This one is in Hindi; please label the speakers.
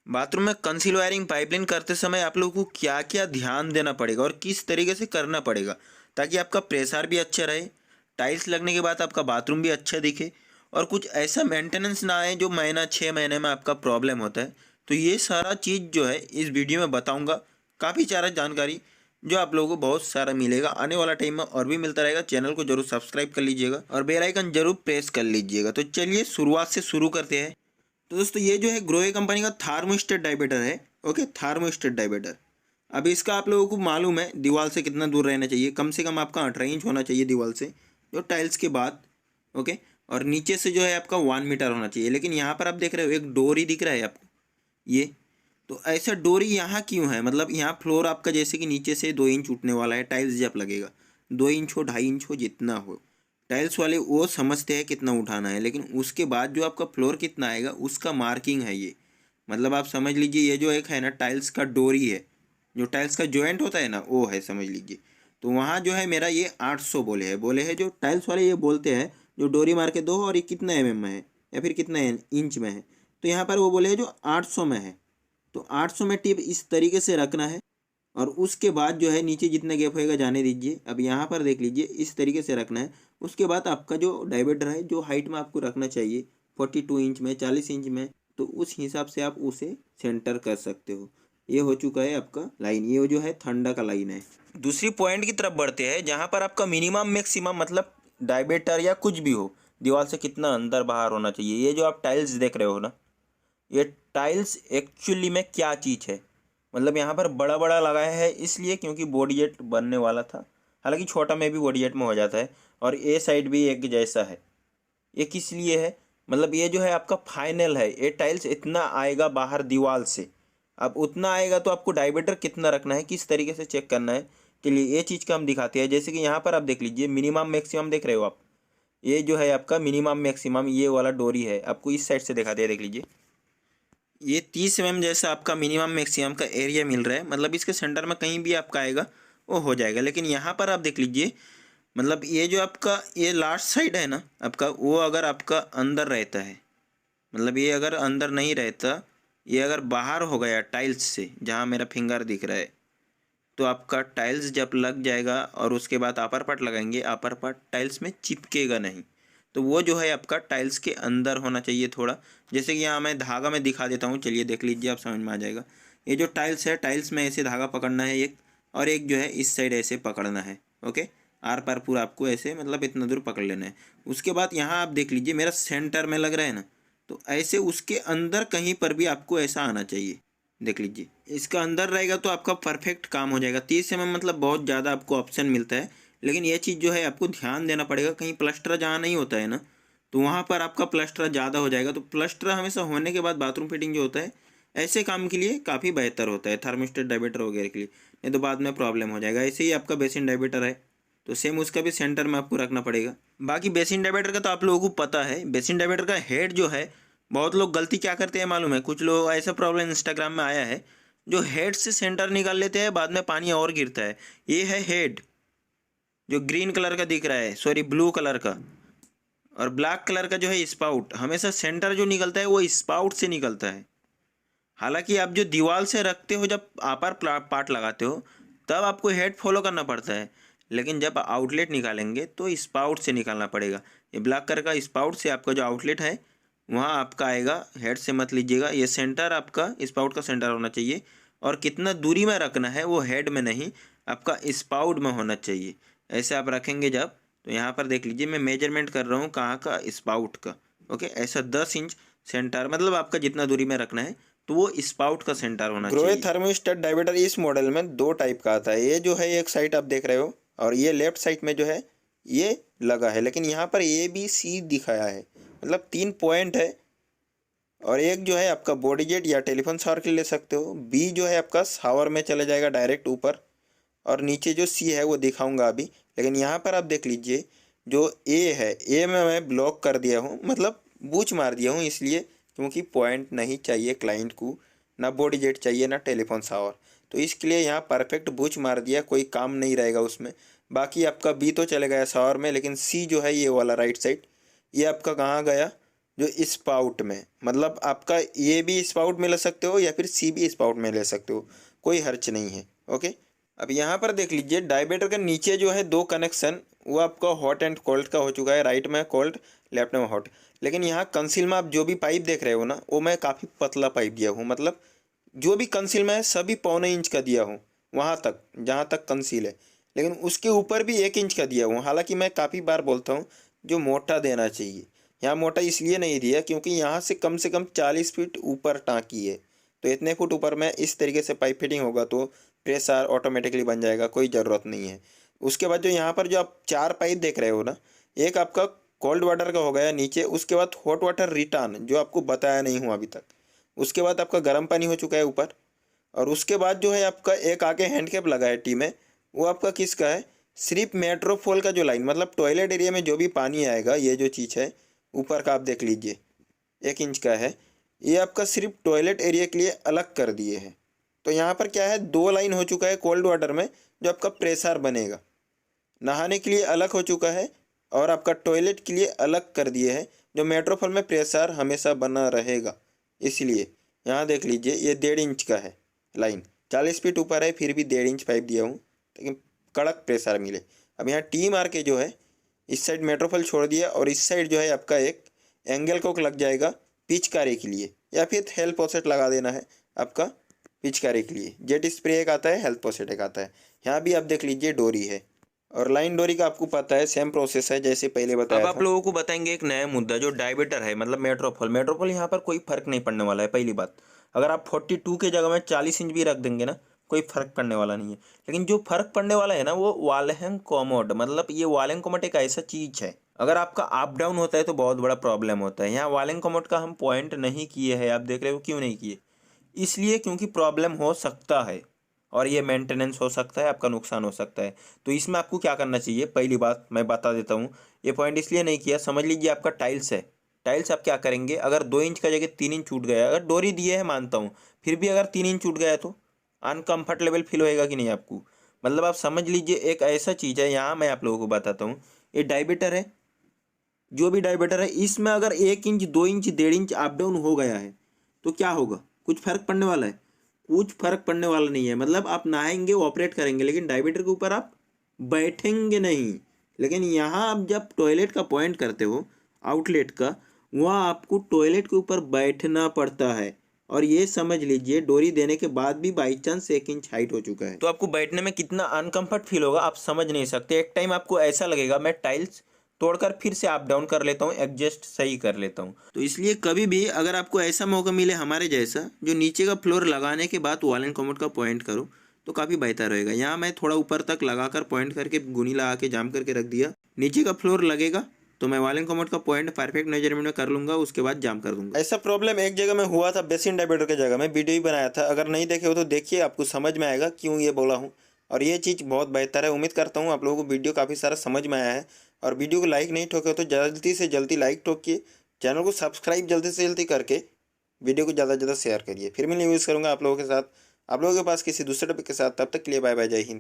Speaker 1: बाथरूम में कंसील वायरिंग पाइपलाइन करते समय आप लोगों को क्या क्या ध्यान देना पड़ेगा और किस तरीके से करना पड़ेगा ताकि आपका प्रेशर भी अच्छा रहे, टाइल्स लगने के बाद आपका बाथरूम भी अच्छा दिखे और कुछ ऐसा मेंटेनेंस ना आए जो महीना 6 महीने में आपका प्रॉब्लम होता है। तो ये सारा चीज़ जो है इस वीडियो में बताऊँगा, काफ़ी सारा जानकारी जो आप लोगों को बहुत सारा मिलेगा। आने वाला टाइम में और भी मिलता रहेगा। चैनल को जरूर सब्सक्राइब कर लीजिएगा और बेल आइकन जरूर प्रेस कर लीजिएगा। तो चलिए शुरुआत से शुरू करते हैं। तो दोस्तों ये जो है ग्रोवे कंपनी का थार्मोस्टेट डायमीटर है। Okay, thermostat diameter. अब इसका आप लोगों को मालूम है दीवार से कितना दूर रहना चाहिए। कम से कम आपका 18 इंच होना चाहिए दीवार से, जो टाइल्स के बाद। ओके, और नीचे से जो है आपका 1 मीटर होना चाहिए। लेकिन यहाँ पर आप देख रहे हो एक डोरी दिख रहा है आपको, ये तो ऐसा डोरी यहाँ क्यों है? मतलब यहाँ फ्लोर आपका जैसे कि नीचे से 2 इंच उठने वाला है, टाइल्स जब लगेगा 2 इंच हो 2.5 इंच हो जितना हो, टाइल्स वाले वो समझते हैं कितना उठाना है, लेकिन उसके बाद जो आपका फ्लोर कितना आएगा उसका मार्किंग है ये। मतलब आप समझ लीजिए ये जो एक है ना टाइल्स का डोरी है, जो टाइल्स का जॉइंट होता है ना वो है, समझ लीजिए। तो वहाँ जो है मेरा ये 800 बोले है जो टाइल्स वाले ये बोलते हैं, जो डोरी मार के दो और ये कितना mm में है या फिर कितना इंच में है। तो यहाँ पर वो बोले है जो 800 में है। तो 800 में टिप इस तरीके से रखना है और उसके बाद जो है नीचे जितना गैप होएगा जाने दीजिए। अब यहाँ पर देख लीजिए इस तरीके से रखना है। उसके बाद आपका जो डायमीटर है जो हाइट में आपको रखना चाहिए 42 इंच में, 40 इंच में, तो उस हिसाब से आप उसे सेंटर कर सकते हो। ये हो चुका है आपका लाइन, ये जो है ठंडा का लाइन है। दूसरी पॉइंट की तरफ बढ़ते हैं जहाँ पर आपका मिनिमम मैक्सिमम मतलब डायमीटर या कुछ भी हो दीवार से कितना अंदर बाहर होना चाहिए। ये जो आप टाइल्स देख रहे हो ना, ये टाइल्स एक्चुअली में क्या चीज़ है? मतलब यहाँ पर बड़ा बड़ा लगाया है इसलिए क्योंकि बॉडी जेट बनने वाला था। हालांकि छोटा में भी बॉडी जेट में हो जाता है और ये साइड भी एक जैसा है। ये किस लिए है? मतलब ये जो है आपका फाइनल है, ये टाइल्स इतना आएगा बाहर दीवार से। अब उतना आएगा तो आपको डायमीटर कितना रखना है, किस तरीके से चेक करना है, चलिए ये चीज़ का हम दिखाते हैं। जैसे कि यहाँ पर आप देख लीजिए मिनिमम मैक्सिमम देख रहे हो आप, ये जो है आपका मिनिमम मैक्सिमम ये वाला डोरी है। आपको इस साइड से दिखाते हैं, देख लीजिए ये 30 mm जैसा आपका मिनिमम मैक्सिमम का एरिया मिल रहा है। मतलब इसके सेंटर में कहीं भी आपका आएगा वो हो जाएगा। लेकिन यहाँ पर आप देख लीजिए, मतलब ये जो आपका ये लास्ट साइड है ना आपका, वो अगर आपका अंदर रहता है, मतलब ये अगर अंदर नहीं रहता, ये अगर बाहर हो गया टाइल्स से, जहाँ मेरा फिंगर दिख रहा है, तो आपका टाइल्स जब लग जाएगा और उसके बाद अपर पार्ट लगाएंगे, अपर पार्ट टाइल्स में चिपकेगा नहीं। तो वो जो है आपका टाइल्स के अंदर होना चाहिए थोड़ा। जैसे कि यहाँ मैं धागा में दिखा देता हूँ, चलिए देख लीजिए, आप समझ में आ जाएगा। ये जो टाइल्स है, टाइल्स में ऐसे धागा पकड़ना है एक, और एक जो है इस साइड ऐसे पकड़ना है। ओके, आर पार पूरा आपको ऐसे मतलब इतना दूर पकड़ लेना है। उसके बाद यहाँ आप देख लीजिए मेरा सेंटर में लग रहा है ना, तो ऐसे उसके अंदर कहीं पर भी आपको ऐसा आना चाहिए। देख लीजिए इसका अंदर रहेगा तो आपका परफेक्ट काम हो जाएगा। 30 mm मतलब बहुत ज़्यादा आपको ऑप्शन मिलता है, लेकिन ये चीज़ जो है आपको ध्यान देना पड़ेगा। कहीं प्लास्टर जहाँ नहीं होता है ना, तो वहाँ पर आपका प्लास्टर ज़्यादा हो जाएगा। तो प्लास्टर हमेशा होने के बाद बाथरूम फिटिंग जो होता है ऐसे काम के लिए काफ़ी बेहतर होता है, थर्मिस्टेट डायमीटर वगैरह के लिए, नहीं तो बाद में प्रॉब्लम हो जाएगा। ऐसे ही आपका बेसिन डायमीटर है तो सेम उसका भी सेंटर में आपको रखना पड़ेगा। बाकी बेसिन डायमीटर का तो आप लोगों को पता है, बेसिन डायमीटर का हेड जो है, बहुत लोग गलती क्या करते हैं मालूम है? कुछ लोग ऐसा प्रॉब्लम इंस्टाग्राम में आया है, जो हेड से सेंटर निकाल लेते हैं, बाद में पानी और गिरता है। ये है हेड जो ग्रीन कलर का दिख रहा है, सॉरी ब्लू कलर का, और ब्लैक कलर का जो है स्पाउट। हमेशा सेंटर जो निकलता है वो स्पाउट से निकलता है। हालांकि आप जो दीवार से रखते हो, जब अपर पार्ट लगाते हो तब आपको हेड फॉलो करना पड़ता है, लेकिन जब आउटलेट निकालेंगे तो स्पाउट से निकालना पड़ेगा। ये ब्लैक कलर का स्पाउट से आपका जो आउटलेट है वहाँ आपका आएगा, हेड से मत लीजिएगा। ये सेंटर आपका स्पाउट का सेंटर होना चाहिए, और कितना दूरी में रखना है वो हेड में नहीं, आपका स्पाउट में होना चाहिए। ऐसे आप रखेंगे जब, तो यहाँ पर देख लीजिए मैं मेजरमेंट कर रहा हूँ कहाँ का, स्पाउट का। ओके, ऐसा 10 इंच सेंटर, मतलब आपका जितना दूरी में रखना है तो वो स्पाउट का सेंटर होना चाहिए। ग्रोवे थर्मोस्टेट डायमीटर इस मॉडल में 2 टाइप का आता है। ये जो है एक साइड आप देख रहे हो, और ये लेफ्ट साइड में जो है ये लगा है, लेकिन यहाँ पर ABC दिखाया है, मतलब 3 पॉइंट है। और एक जो है आपका बॉडी जेट या टेलीफोन शावर के ले सकते हो। बी जो है आपका शावर में चला जाएगा डायरेक्ट ऊपर, और नीचे जो सी है वो दिखाऊंगा अभी। लेकिन यहाँ पर आप देख लीजिए जो ए है, ए में मैं ब्लॉक कर दिया हूँ, मतलब बूच मार दिया हूँ, इसलिए क्योंकि पॉइंट नहीं चाहिए क्लाइंट को, ना बॉडी जेट चाहिए ना टेलीफोन शावर, तो इसके लिए यहाँ परफेक्ट बूच मार दिया, कोई काम नहीं रहेगा उसमें। बाकी आपका बी तो चले गया शावर में, लेकिन सी जो है ये वाला राइट साइड, ये आपका कहाँ गया, जो स्पाउट में, मतलब आपका ये भी स्पाउट में ले सकते हो या फिर सी भी स्पाउट में ले सकते हो, कोई हर्च नहीं है। ओके, अब यहाँ पर देख लीजिए डायमीटर के नीचे जो है दो कनेक्शन, वो आपका हॉट एंड कोल्ड का हो चुका है, राइट में कोल्ड लेफ्ट में हॉट। लेकिन यहाँ कंसील में आप जो भी पाइप देख रहे हो ना, वो मैं काफ़ी पतला पाइप दिया हूँ, मतलब जो भी कंसील में है सभी 1.25 इंच का दिया हूँ वहाँ तक जहाँ तक कंसील है, लेकिन उसके ऊपर भी 1 इंच का दिया हूँ। हालांकि मैं काफ़ी बार बोलता हूँ जो मोटा देना चाहिए, यहाँ मोटा इसलिए नहीं दिया क्योंकि यहाँ से कम 40 फीट ऊपर टाँकी है, तो इतने फुट ऊपर में इस तरीके से पाइप फिटिंग होगा तो प्रेशर ऑटोमेटिकली बन जाएगा, कोई ज़रूरत नहीं है। उसके बाद जो यहाँ पर जो आप 4 पाइप देख रहे हो ना, एक आपका कोल्ड वाटर का हो गया नीचे, उसके बाद हॉट वाटर रिटर्न जो आपको बताया नहीं हूँ अभी तक, उसके बाद आपका गर्म पानी हो चुका है ऊपर, और उसके बाद जो है आपका एक आगे हैंडकैप लगा है टी में, वो आपका किसका है, सिर्फ मेट्रोफोल का जो लाइन, मतलब टॉयलेट एरिया में जो भी पानी आएगा, ये जो चीज़ है ऊपर का आप देख लीजिए 1 इंच का है, ये आपका सिर्फ टॉयलेट एरिया के लिए अलग कर दिए हैं। तो यहाँ पर क्या है, 2 लाइन हो चुका है कोल्ड वाटर में जो आपका प्रेशर बनेगा, नहाने के लिए अलग हो चुका है और आपका टॉयलेट के लिए अलग कर दिए हैं, जो मेट्रोफोल में प्रेशर हमेशा बना रहेगा। इसलिए यहाँ देख लीजिए ये 1.5 इंच का है लाइन, 40 फीट ऊपर है, फिर भी 1.5 इंच पाइप दिया हूँ लेकिन कड़क प्रेशर मिले। अब यहाँ टी मार के जो है इस साइड मेट्रोफोल छोड़ दिया और इस साइड जो है आपका एक एंगल कोक लग जाएगा पिचकारी के लिए, या फिर हेल्थ पोसेट लगा देना है आपका पिचकारी के लिए। जेट स्प्रे एक आता है, हेल्थ पोसेट एक आता है। यहाँ भी आप देख लीजिए डोरी है, और लाइन डोरी का आपको पता है सेम प्रोसेस है जैसे पहले बताया
Speaker 2: अब
Speaker 1: था।
Speaker 2: आप लोगों को बताएंगे एक नया मुद्दा जो डायमीटर है, मतलब मेट्रोफोल यहाँ पर कोई फर्क नहीं पड़ने वाला है। पहली बात, अगर आप 42 के जगह में 40 इंच भी रख देंगे ना, कोई फर्क पड़ने वाला नहीं है। लेकिन जो फर्क पड़ने वाला है ना, वो वाल्हेंग कॉमोड, मतलब ये वाल्हेंग कॉमोड एक ऐसा चीज है, अगर आपका अप डाउन होता है तो बहुत बड़ा प्रॉब्लम होता है। यहाँ वाल्हेंग कॉमोड का हम पॉइंट नहीं किए हैं, आप देख रहे हो क्यों नहीं किए, इसलिए क्योंकि प्रॉब्लम हो सकता है और ये मेंटेनेंस हो सकता है, आपका नुकसान हो सकता है। तो इसमें आपको क्या करना चाहिए, पहली बात मैं बता देता हूँ, ये पॉइंट इसलिए नहीं किया, समझ लीजिए आपका टाइल्स है, टाइल्स आप क्या करेंगे, अगर 2 इंच का जगह 3 इंच छूट गया, अगर डोरी दिए है मानता हूँ, फिर भी अगर 3 इंच छूट गया तो अनकंफर्टेबल फील होएगा कि नहीं आपको। मतलब आप समझ लीजिए एक ऐसा चीज़ है, यहाँ मैं आप लोगों को बताता हूँ, ये डायमीटर है, जो भी डायमीटर है इसमें अगर 1 inch 2 inch 1.5 inch up down हो गया है तो क्या होगा, कुछ फर्क पड़ने वाला है, कुछ फर्क पड़ने वाला नहीं है। मतलब आप नहाएंगे ऑपरेट करेंगे लेकिन डायमीटर के ऊपर आप बैठेंगे नहीं। लेकिन यहाँ आप जब टॉयलेट का पॉइंट करते हो आउटलेट का, वहाँ आपको टॉयलेट के ऊपर बैठना पड़ता है, और ये समझ लीजिए डोरी देने के बाद भी बाई चांस 1 इंच हाइट हो चुका है तो आपको बैठने में कितना अनकंफर्ट फील होगा आप समझ नहीं सकते। एक टाइम आपको ऐसा लगेगा मैं टाइल्स तोड़कर फिर से अप डाउन कर लेता हूँ, एडजस्ट सही कर लेता हूँ।
Speaker 1: तो इसलिए कभी भी अगर आपको ऐसा मौका मिले हमारे जैसा, जो नीचे का फ्लोर लगाने के बाद वॉल एंड कमोड का पॉइंट करो, तो काफ़ी बेहतर रहेगा। यहाँ मैं थोड़ा ऊपर तक लगाकर पॉइंट करके गुनी लगा के जाम करके रख दिया, नीचे का फ्लोर लगेगा तो मैं वॉल एंड कमोड का पॉइंट परफेक्ट मेजरमेंट में कर लूंगा, उसके बाद जाम कर दूंगा। ऐसा प्रॉब्लम एक जगह में हुआ था, बेसिन डायमीटर की जगह में वीडियो ही बनाया था, अगर नहीं देखे हो तो देखिए, आपको समझ में आएगा क्यों ये बोला हूँ। और ये चीज़ बहुत बेहतर है, उम्मीद करता हूँ आप लोगों को वीडियो काफ़ी सारा समझ में आया है। और वीडियो को लाइक नहीं ठोके हो तो जल्दी से जल्दी लाइक ठोकिए, चैनल को सब्सक्राइब जल्दी से जल्दी करके वीडियो को ज़्यादा से ज़्यादा शेयर करिए। फिर मैं यूज़ करूँगा आप लोगों के साथ, आप लोगों के पास किसी दूसरे टॉपिक के साथ। तब तक के लिए बाय बाय, जय हिंद।